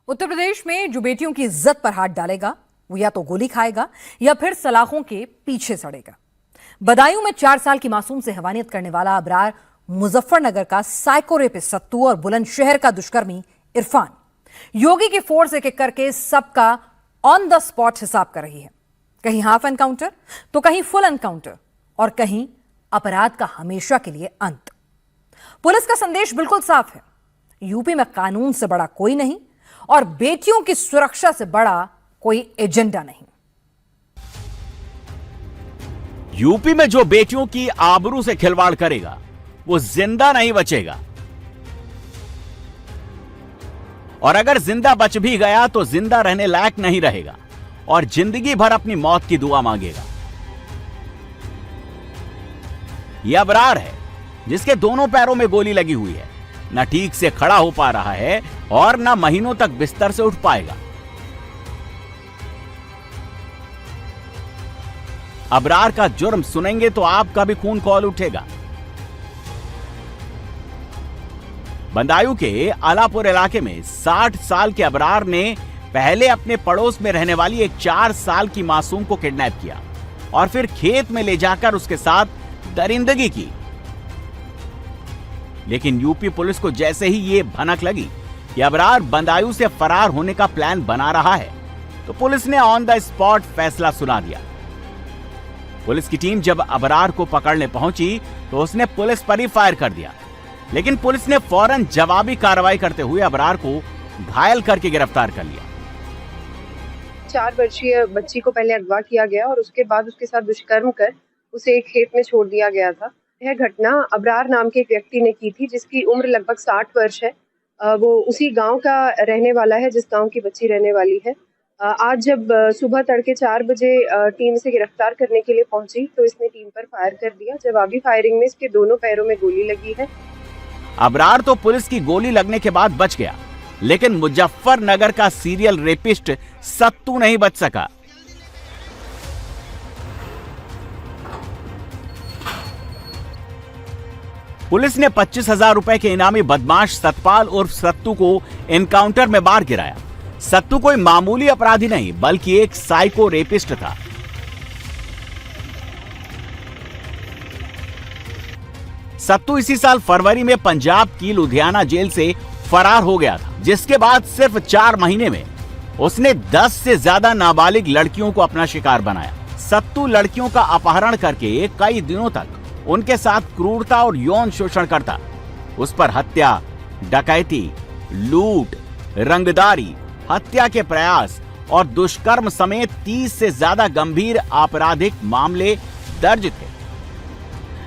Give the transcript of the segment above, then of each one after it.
उत्तर प्रदेश में जो बेटियों की इज्जत पर हाथ डालेगा वो या तो गोली खाएगा या फिर सलाखों के पीछे सड़ेगा। बदायूं में 4 साल की मासूम से हैवानियत करने वाला अबरार, मुजफ्फरनगर का साइको रेपिस्ट सत्तू और बुलंदशहर का दुष्कर्मी इरफान। योगी की फोर्स एक एक करके सबका ऑन द स्पॉट हिसाब कर रही है। कहीं हाफ एनकाउंटर तो कहीं फुल एनकाउंटर और कहीं अपराध का हमेशा के लिए अंत। पुलिस का संदेश बिल्कुल साफ है, यूपी में कानून से बड़ा कोई नहीं और बेटियों की सुरक्षा से बड़ा कोई एजेंडा नहीं। यूपी में जो बेटियों की आबरू से खिलवाड़ करेगा वो जिंदा नहीं बचेगा, और अगर जिंदा बच भी गया तो जिंदा रहने लायक नहीं रहेगा और जिंदगी भर अपनी मौत की दुआ मांगेगा। यह अबरार है जिसके दोनों पैरों में गोली लगी हुई है, न ठीक से खड़ा हो पा रहा है और न महीनों तक बिस्तर से उठ पाएगा। अबरार का जुर्म सुनेंगे तो आपका भी खून खौल उठेगा। बदायूं के आलापुर इलाके में 60 साल के अबरार ने पहले अपने पड़ोस में रहने वाली एक 4 साल की मासूम को किडनैप किया और फिर खेत में ले जाकर उसके साथ दरिंदगी की। लेकिन यूपी पुलिस को जैसे ही ये भनक लगी कि अबरार बदायूं से फरार होने का प्लान बना रहा है, तो पुलिस ने ऑन द स्पॉट फैसला सुना दिया। पुलिस की टीम जब अबरार को पकड़ने पहुंची तो उसने पुलिस पर ही फायर कर दिया, लेकिन पुलिस ने फौरन जवाबी कार्रवाई करते हुए अबरार को घायल करके गिरफ्तार कर लिया। 4 वर्षीय बच्ची को पहले अगवा किया गया और उसके बाद उसके साथ दुष्कर्म कर उसे एक खेत में छोड़ दिया गया था। यह घटना अबरार नाम के एक व्यक्ति ने की थी जिसकी उम्र लगभग 60 वर्ष है। वो उसी गांव का रहने वाला है जिस गांव की बच्ची रहने वाली है। आज जब सुबह तड़के 4 बजे टीम इसे गिरफ्तार करने के लिए पहुंची तो इसने टीम पर फायर कर दिया। जवाबी फायरिंग में इसके दोनों पैरों में गोली लगी है। अबरार तो पुलिस की गोली लगने के बाद बच गया, लेकिन मुजफ्फरनगर का सीरियल रेपिस्ट सत्तू नहीं बच सका। पुलिस ने 25,000 रुपए के इनामी बदमाश सतपाल उर्फ सत्तू को एनकाउंटर में मार गिराया। सत्तू कोई मामूली अपराधी नहीं बल्कि एक साइको रेपिस्ट था। सत्तू इसी साल फरवरी में पंजाब की लुधियाना जेल से फरार हो गया था, जिसके बाद सिर्फ 4 महीने में उसने 10 से ज्यादा नाबालिग लड़कियों को अपना शिकार बनाया। सत्तू लड़कियों का अपहरण करके कई दिनों तक उनके साथ क्रूरता और यौन शोषण करता। उस पर हत्या, डकैती, लूट, रंगदारी, हत्या के प्रयास और दुष्कर्म समेत 30 से ज्यादा गंभीर आपराधिक मामले दर्ज थे।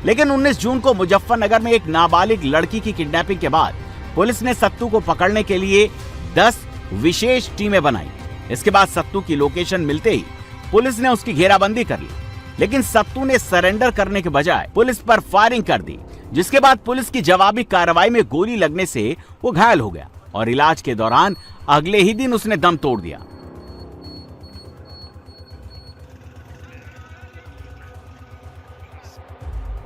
लेकिन 19 जून को मुजफ्फरनगर में एक नाबालिग लड़की की किडनैपिंग के बाद पुलिस ने सत्तू को पकड़ने के लिए 10 विशेष टीमें बनाई। इसके बाद सत्तू की लोकेशन मिलते ही पुलिस ने उसकी घेराबंदी कर ली, लेकिन सत्तू ने सरेंडर करने के बजाय पुलिस पर फायरिंग कर दी, जिसके बाद पुलिस की जवाबी कार्रवाई में गोली लगने से वो घायल हो गया और इलाज के दौरान अगले ही दिन उसने दम तोड़ दिया।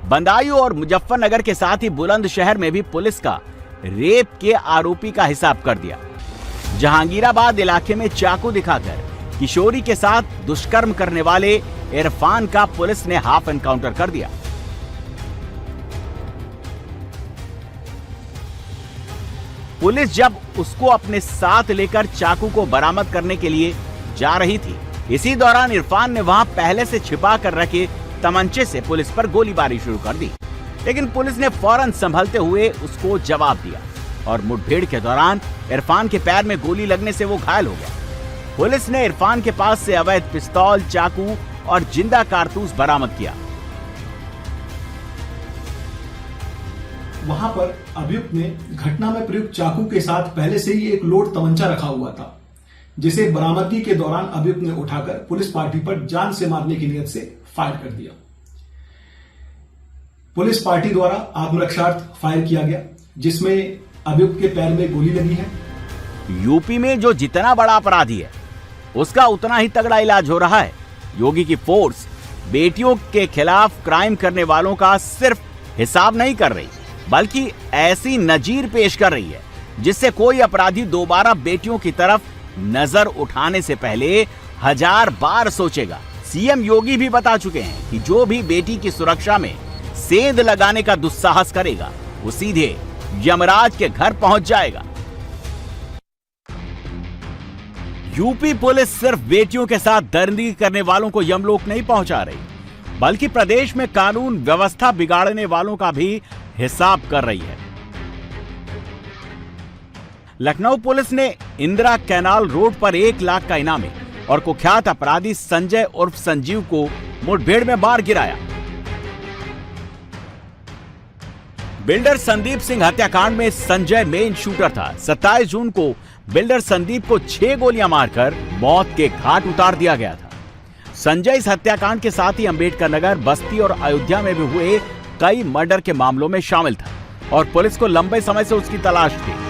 बदायूं और मुजफ्फरनगर के साथ ही बुलंदशहर में भी पुलिस का रेप के आरोपी का हिसाब कर दिया। जहांगीराबाद इलाके में चाकू दिखाकर किशोरी के साथ दुष्कर्म करने वाले इरफान का पुलिस ने हाफ एनकाउंटर कर दिया। पुलिस जब उसको अपने साथ लेकर चाकू को बरामद करने के लिए जा रही थी, इसी दौरान इरफान ने वहां पहले से छिपा कर रखे तमंचे से पुलिस पर गोलीबारी शुरू कर दी, लेकिन पुलिस ने फौरन संभलते हुए उसको जवाब दिया और मुठभेड़ के दौरान इरफान के पैर में गोली लगने से वो घायल हो गया। पुलिस ने इरफान के पास से अवैध पिस्तौल, चाकू और जिंदा कारतूस बरामद किया। वहां पर अभियुक्त ने घटना में प्रयुक्त चाकू के साथ पहले से ही एक लोड तमंचा रखा हुआ था, जिसे बरामदगी के दौरान अभियुक्त ने उठाकर पुलिस पार्टी पर जान से मारने की नियत से फायर कर दिया। पुलिस पार्टी द्वारा आत्मरक्षार्थ फायर किया गया, जिसमें अभियुक्त के पैर में गोली लगी है। यूपी में जो जितना बड़ा अपराधी है उसका उतना ही तगड़ा इलाज हो रहा है। योगी की फोर्स बेटियों के खिलाफ क्राइम करने वालों का सिर्फ हिसाब नहीं कर रही, बल्कि ऐसी नजीर पेश कर रही है जिससे कोई अपराधी दोबारा बेटियों की तरफ नजर उठाने से पहले 1000 बार सोचेगा। सीएम योगी भी बता चुके हैं कि जो भी बेटी की सुरक्षा में सेंध लगाने का दुस्साहस करेगा वो सीधे यमराज के घर पहुंच जाएगा। यूपी पुलिस सिर्फ बेटियों के साथ दरिंदगी करने वालों को यमलोक नहीं पहुंचा रही, बल्कि प्रदेश में कानून व्यवस्था बिगाड़ने वालों का भी हिसाब कर रही है। लखनऊ पुलिस ने इंदिरा कैनाल रोड पर 1 लाख का इनामी और कुख्यात अपराधी संजय उर्फ संजीव को मुठभेड़ में मार गिराया। बिल्डर संदीप सिंह हत्याकांड में संजय मेन शूटर था। 27 जून को बिल्डर संदीप को 6 गोलियां मारकर मौत के घाट उतार दिया गया था। संजय इस हत्याकांड के साथ ही अंबेडकर नगर, बस्ती और अयोध्या में भी हुए कई मर्डर के मामलों में शामिल था और पुलिस को लंबे समय से उसकी तलाश थी।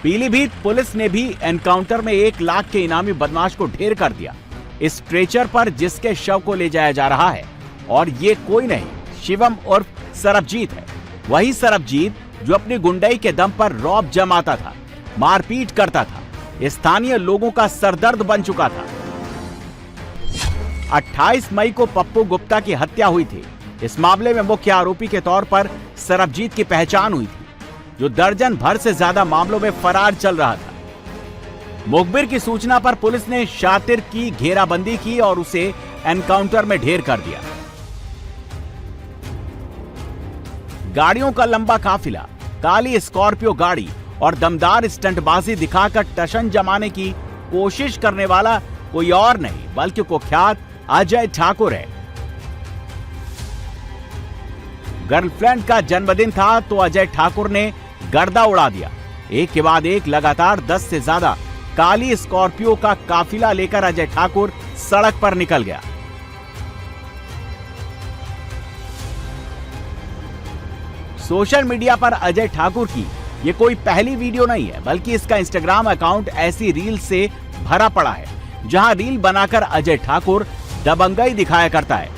पीलीभीत पुलिस ने भी एनकाउंटर में 1 लाख के इनामी बदमाश को ढेर कर दिया। इस स्ट्रेचर पर जिसके शव को ले जाया जा रहा है और ये कोई नहीं, शिवम उर्फ सरबजीत है। वही सरबजीत जो अपनी गुंडाई के दम पर रौब जमाता था, मारपीट करता था, स्थानीय लोगों का सरदर्द बन चुका था। 28 मई को पप्पू गुप्ता की हत्या हुई थी। इस मामले में मुख्य आरोपी के तौर पर सरबजीत की पहचान हुई थी, जो दर्जन भर से ज्यादा मामलों में फरार चल रहा था। मुखबिर की सूचना पर पुलिस ने शातिर की घेराबंदी की और उसे एनकाउंटर में ढेर कर दिया। गाड़ियों का लंबा काफिला, काली स्कॉर्पियो गाड़ी और दमदार स्टंटबाजी दिखाकर टशन जमाने की कोशिश करने वाला कोई और नहीं बल्कि कुख्यात अजय ठाकुर है। गर्लफ्रेंड का जन्मदिन था तो अजय ठाकुर ने गर्दा उड़ा दिया। एक के बाद एक लगातार 10 से ज्यादा काली स्कॉर्पियो का काफिला लेकर अजय ठाकुर सड़क पर निकल गया। सोशल मीडिया पर अजय ठाकुर की ये कोई पहली वीडियो नहीं है, बल्कि इसका इंस्टाग्राम अकाउंट ऐसी रील से भरा पड़ा है जहां रील बनाकर अजय ठाकुर दबंगई दिखाया करता है।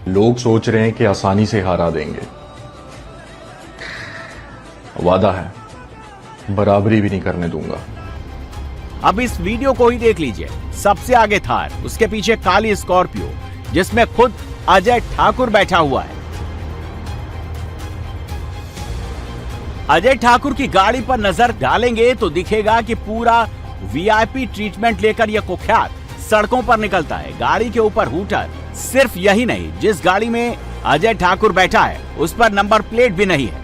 लोग सोच रहे हैं कि आसानी से हरा देंगे, वादा है बराबरी भी नहीं करने दूंगा। अब इस वीडियो को ही देख लीजिए। सबसे आगे थार, उसके पीछे काली स्कॉर्पियो जिसमें खुद अजय ठाकुर बैठा हुआ है। अजय ठाकुर की गाड़ी पर नजर डालेंगे तो दिखेगा कि पूरा वीआईपी ट्रीटमेंट लेकर यह कुख्यात सड़कों पर निकलता है। गाड़ी के ऊपर हूटर। सिर्फ यही नहीं, जिस गाड़ी में अजय ठाकुर बैठा है उस पर नंबर प्लेट भी नहीं है।